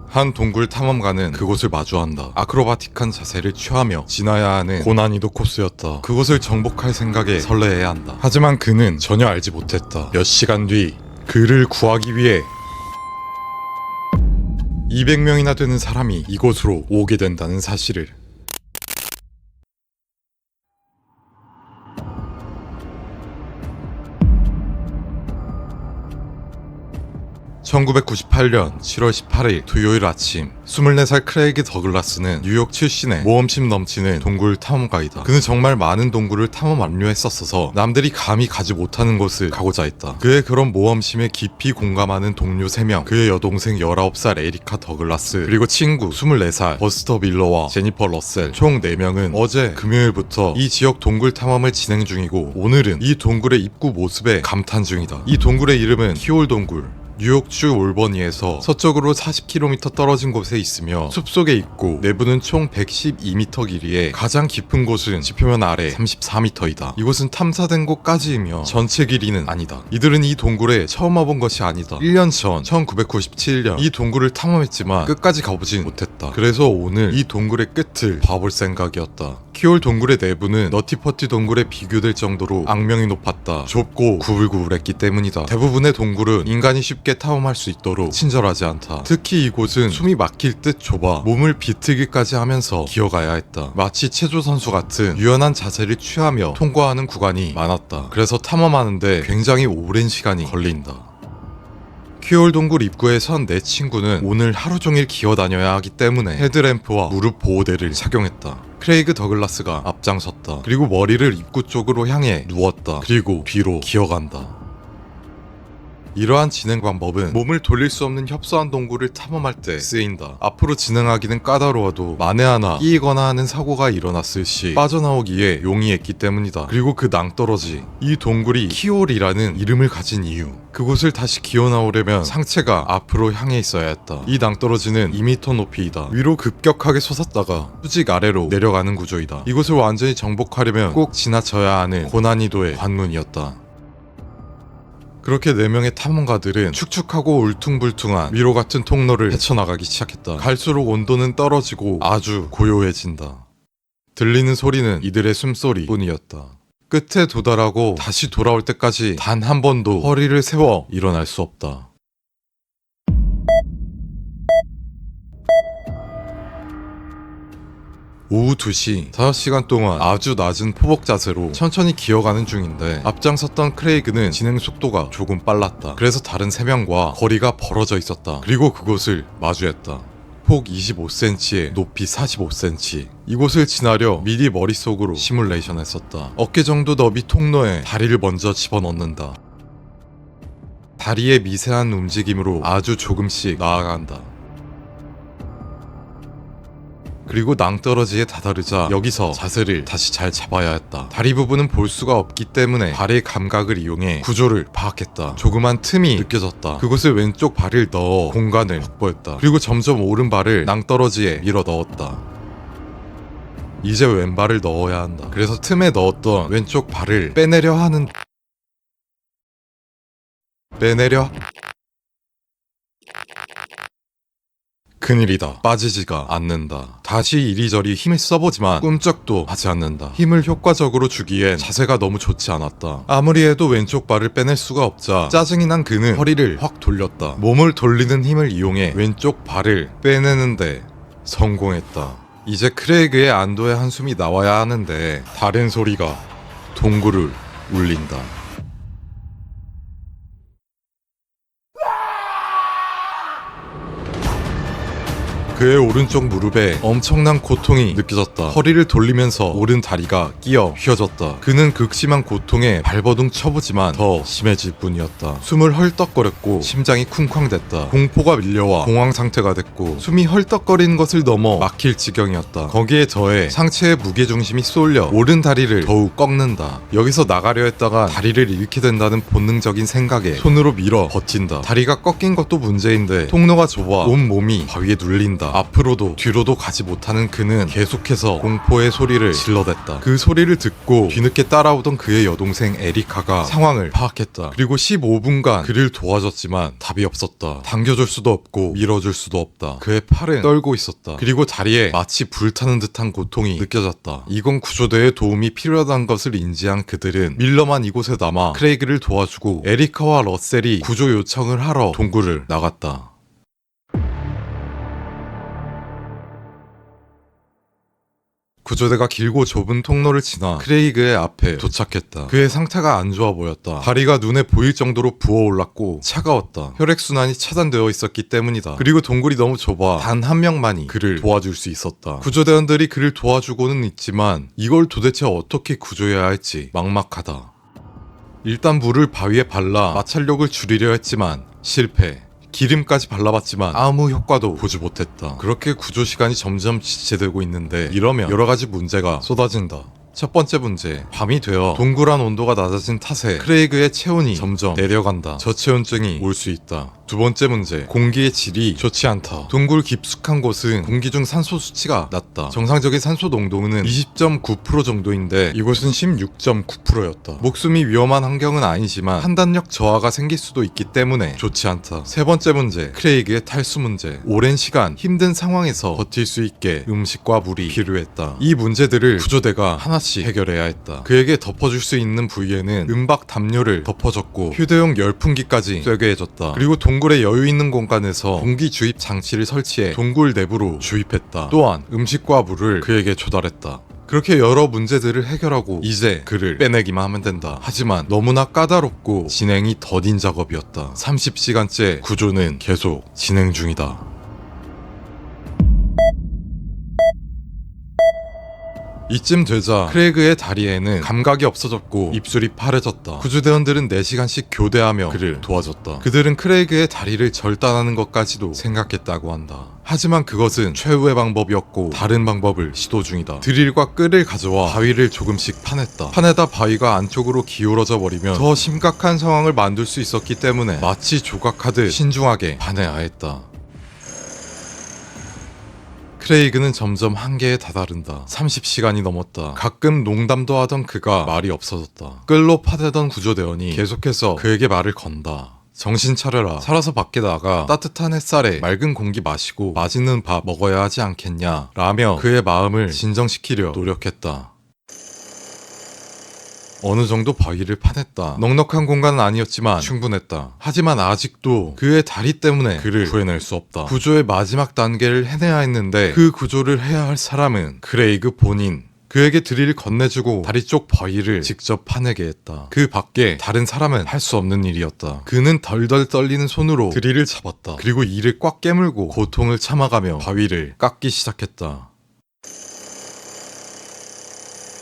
한 동굴 탐험가는 그곳을 마주한다. 아크로바틱한 자세를 취하며 지나야 하는 고난이도 코스였다. 그곳을 정복할 생각에 설레해야 한다. 하지만 그는 전혀 알지 못했다. 몇 시간 뒤 그를 구하기 위해 200명이나 되는 사람이 이곳으로 오게 된다는 사실을. 1998년 7월 18일 토요일 아침, 24살 크레이그 더글라스는 뉴욕 출신의 모험심 넘치는 동굴 탐험가이다. 그는 정말 많은 동굴을 탐험 완료했었어서 남들이 감히 가지 못하는 곳을 가고자 했다. 그의 그런 모험심에 깊이 공감하는 동료 3명, 그의 여동생 19살 에리카 더글라스, 그리고 친구 24살 버스터 밀러와 제니퍼 러셀, 총 4명은 어제 금요일부터 이 지역 동굴 탐험을 진행 중이고, 오늘은 이 동굴의 입구 모습에 감탄 중이다. 이 동굴의 이름은 키홀 동굴. 뉴욕주 올버니에서 서쪽으로 40km 떨어진 곳에 있으며 숲속에 있고, 내부는 총 112m 길이에 가장 깊은 곳은 지표면 아래 34m이다. 이곳은 탐사된 곳까지이며 전체 길이는 아니다. 이들은 이 동굴에 처음 와본 것이 아니다. 1년 전 1997년 이 동굴을 탐험했지만 끝까지 가보진 못했다. 그래서 오늘 이 동굴의 끝을 봐볼 생각이었다. 키홀 동굴의 내부는 너티퍼티 동굴에 비교될 정도로 악명이 높았다. 좁고 구불구불했기 때문이다. 대부분의 동굴은 인간이 쉽게 탐험할 수 있도록 친절하지 않다. 특히 이곳은 숨이 막힐 듯 좁아 몸을 비틀기까지 하면서 기어가야 했다. 마치 체조 선수 같은 유연한 자세를 취하며 통과하는 구간이 많았다. 그래서 탐험하는데 굉장히 오랜 시간이 걸린다. 키홀 동굴 입구에 선 내 친구는 오늘 하루 종일 기어다녀야 하기 때문에 헤드램프와 무릎 보호대를 착용했다. 크레이그 더글라스가 앞장섰다. 그리고 머리를 입구 쪽으로 향해 누웠다. 그리고 뒤로 기어간다. 이러한 진행 방법은 몸을 돌릴 수 없는 협소한 동굴을 탐험할 때 쓰인다. 앞으로 진행하기는 까다로워도 만에 하나 끼이거나 하는 사고가 일어났을 시 빠져나오기에 용이했기 때문이다. 그리고 그 낭떠러지, 이 동굴이 키홀이라는 이름을 가진 이유, 그곳을 다시 기어나오려면 상체가 앞으로 향해 있어야 했다. 이 낭떠러지는 2m 높이이다. 위로 급격하게 솟았다가 수직 아래로 내려가는 구조이다. 이곳을 완전히 정복하려면 꼭 지나쳐야 하는 고난이도의 관문이었다. 그렇게 4명의 탐험가들은 축축하고 울퉁불퉁한 위로 같은 통로를 헤쳐나가기 시작했다. 갈수록 온도는 떨어지고 아주 고요해진다. 들리는 소리는 이들의 숨소리 뿐이었다. 끝에 도달하고 다시 돌아올 때까지 단 한 번도 허리를 세워 일어날 수 없다. 오후 2시, 5시간 동안 아주 낮은 포복 자세로 천천히 기어가는 중인데, 앞장섰던 크레이그는 진행 속도가 조금 빨랐다. 그래서 다른 3명과 거리가 벌어져 있었다. 그리고 그곳을 마주했다. 폭 25cm에 높이 45cm. 이곳을 지나려 미리 머릿속으로 시뮬레이션 했었다. 어깨 정도 너비 통로에 다리를 먼저 집어넣는다. 다리의 미세한 움직임으로 아주 조금씩 나아간다. 그리고 낭떠러지에 다다르자 여기서 자세를 다시 잘 잡아야 했다. 다리 부분은 볼 수가 없기 때문에 발의 감각을 이용해 구조를 파악했다. 조그만 틈이 느껴졌다. 그곳에 왼쪽 발을 넣어 공간을 확보했다. 그리고 점점 오른발을 낭떠러지에 밀어 넣었다. 이제 왼발을 넣어야 한다. 그래서 틈에 넣었던 왼쪽 발을 빼내려 하는 큰일이다. 빠지지가 않는다. 다시 이리저리 힘을 써보지만 꿈쩍도 하지 않는다. 힘을 효과적으로 주기엔 자세가 너무 좋지 않았다. 아무리 해도 왼쪽 발을 빼낼 수가 없자 짜증이 난 그는 허리를 확 돌렸다. 몸을 돌리는 힘을 이용해 왼쪽 발을 빼내는데 성공했다. 이제 크레이그의 안도의 한숨이 나와야 하는데 다른 소리가 동굴을 울린다. 그의 오른쪽 무릎에 엄청난 고통이 느껴졌다. 허리를 돌리면서 오른 다리가 끼어 휘어졌다. 그는 극심한 고통에 발버둥 쳐보지만 더 심해질 뿐이었다. 숨을 헐떡거렸고 심장이 쿵쾅댔다. 공포가 밀려와 공황 상태가 됐고 숨이 헐떡거리는 것을 넘어 막힐 지경이었다. 거기에 더해 상체의 무게중심이 쏠려 오른 다리를 더욱 꺾는다. 여기서 나가려 했다가 다리를 잃게 된다는 본능적인 생각에 손으로 밀어 버틴다. 다리가 꺾인 것도 문제인데 통로가 좁아 온 몸이 바위에 눌린다. 상태다. 앞으로도 뒤로도 가지 못하는 그는 계속해서 공포의 소리를 질러댔다. 그 소리를 듣고 뒤늦게 따라오던 그의 여동생 에리카가 상황을 파악했다. 그리고 15분간 그를 도와줬지만 답이 없었다. 당겨줄 수도 없고 밀어줄 수도 없다. 그의 팔은 떨고 있었다. 그리고 다리에 마치 불타는 듯한 고통이 느껴졌다. 이건 구조대의 도움이 필요하다는 것을 인지한 그들은 밀러만 이곳에 남아 크레이그를 도와주고 에리카와 러셀이 구조 요청을 하러 동굴을 나갔다. 구조대가 길고 좁은 통로를 지나 크레이그의 앞에 도착했다. 그의 상태가 안 좋아 보였다. 다리가 눈에 보일 정도로 부어올랐고 차가웠다. 혈액순환이 차단되어 있었기 때문이다. 그리고 동굴이 너무 좁아 단 한 명만이 그를 도와줄 수 있었다. 구조대원들이 그를 도와주고는 있지만 이걸 도대체 어떻게 구조해야 할지 막막하다. 일단 물을 바위에 발라 마찰력을 줄이려 했지만 실패. 기름까지 발라봤지만 아무 효과도 보지 못했다. 그렇게 구조 시간이 점점 지체되고 있는데 이러면 여러가지 문제가 쏟아진다. 첫 번째 문제, 밤이 되어 동굴 안 온도가 낮아진 탓에 크레이그의 체온이 점점 내려간다. 저체온증이 올 수 있다. 두 번째 문제, 공기의 질이 좋지 않다. 동굴 깊숙한 곳은 공기 중 산소 수치가 낮다. 정상적인 산소 농도는 20.9% 정도인데 이곳은 16.9%였다. 목숨이 위험한 환경은 아니지만 판단력 저하가 생길 수도 있기 때문에 좋지 않다. 세 번째 문제, 크레이그의 탈수 문제. 오랜 시간 힘든 상황에서 버틸 수 있게 음식과 물이 필요했다. 이 문제들을 구조대가 하나씩 해결해야 했다. 그에게 덮어줄 수 있는 부위에는 은박 담요를 덮어줬고 휴대용 열풍기까지 쐬게 해줬다. 그리고 동굴의 여유 있는 공간에서 공기 주입 장치를 설치해 동굴 내부로 주입했다. 또한 음식과 물을 그에게 조달했다. 그렇게 여러 문제들을 해결하고 이제 그를 빼내기만 하면 된다. 하지만 너무나 까다롭고 진행이 더딘 작업이었다. 30시간째 구조는 계속 진행 중이다. 이쯤 되자 크레이그의 다리에는 감각이 없어졌고 입술이 파래졌다. 구조대원들은 4시간씩 교대하며 그를 도와줬다. 그들은 크레이그의 다리를 절단하는 것까지도 생각했다고 한다. 하지만 그것은 최후의 방법이었고 다른 방법을 시도 중이다. 드릴과 끌을 가져와 바위를 조금씩 파냈다. 파내다 바위가 안쪽으로 기울어져 버리면 더 심각한 상황을 만들 수 있었기 때문에 마치 조각하듯 신중하게 파내야 했다. 크레이그는 점점 한계에 다다른다. 30시간이 넘었다. 가끔 농담도 하던 그가 말이 없어졌다. 끌로 파대던 구조대원이 계속해서 그에게 말을 건다. 정신 차려라. 살아서 밖에 나가 따뜻한 햇살에 맑은 공기 마시고 맛있는 밥 먹어야 하지 않겠냐 라며 그의 마음을 진정시키려 노력했다. 어느 정도 바위를 파냈다. 넉넉한 공간은 아니었지만 충분했다. 하지만 아직도 그의 다리 때문에 그를 구해낼 수 없다. 구조의 마지막 단계를 해내야 했는데 그 구조를 해야 할 사람은 크레이그 본인. 그에게 드릴을 건네주고 다리 쪽 바위를 직접 파내게 했다. 그 밖에 다른 사람은 할 수 없는 일이었다. 그는 덜덜 떨리는 손으로 드릴을 잡았다. 그리고 이를 꽉 깨물고 고통을 참아가며 바위를 깎기 시작했다.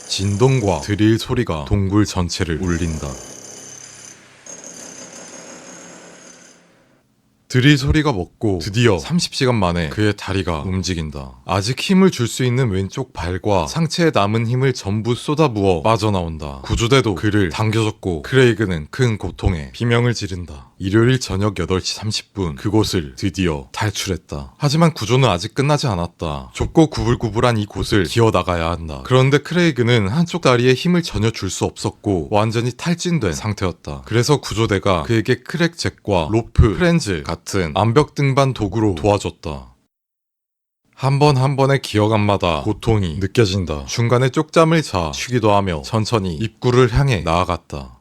진동과 드릴 소리가 동굴 전체를 울린다. 드릴 소리가 멎고 드디어 30시간 만에 그의 다리가 움직인다. 아직 힘을 줄 수 있는 왼쪽 발과 상체에 남은 힘을 전부 쏟아부어 빠져나온다. 구조대도 그를 당겨줬고 크레이그는 큰 고통에 비명을 지른다. 일요일 저녁 8시 30분 그곳을 드디어 탈출했다. 하지만 구조는 아직 끝나지 않았다. 좁고 구불구불한 이 곳을 기어나가야 한다. 그런데 크레이그는 한쪽 다리에 힘을 전혀 줄 수 없었고 완전히 탈진된 상태였다. 그래서 구조대가 그에게 크랙잭과 로프, 프렌즈 같은 암벽 등반 도구로 도와줬다. 한 번 한 번의 기어감마다 고통이 느껴진다. 중간에 쪽잠을 자 쉬기도 하며 천천히 입구를 향해 나아갔다.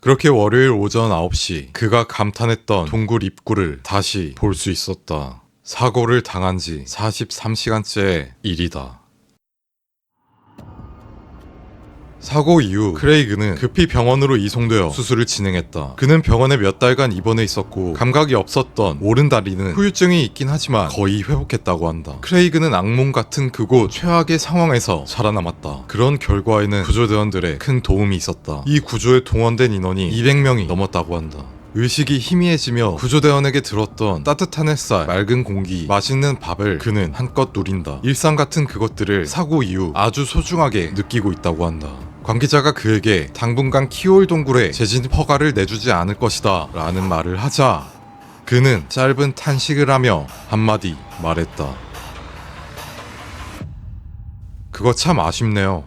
그렇게 월요일 오전 9시 그가 감탄했던 동굴 입구를 다시 볼 수 있었다. 사고를 당한 지 43시간째의 일이다. 사고 이후 크레이그는 급히 병원으로 이송되어 수술을 진행했다. 그는 병원에 몇 달간 입원해 있었고 감각이 없었던 오른다리는 후유증이 있긴 하지만 거의 회복했다고 한다. 크레이그는 악몽 같은 그곳 최악의 상황에서 살아남았다. 그런 결과에는 구조대원들의 큰 도움이 있었다. 이 구조에 동원된 인원이 200명이 넘었다고 한다. 의식이 희미해지며 구조대원에게 들었던 따뜻한 햇살, 맑은 공기, 맛있는 밥을 그는 한껏 누린다. 일상 같은 그것들을 사고 이후 아주 소중하게 느끼고 있다고 한다. 관계자가 그에게 당분간 키올 동굴에 재진 허가를 내주지 않을 것이다 라는 말을 하자 그는 짧은 탄식을 하며 한마디 말했다. 그거 참 아쉽네요.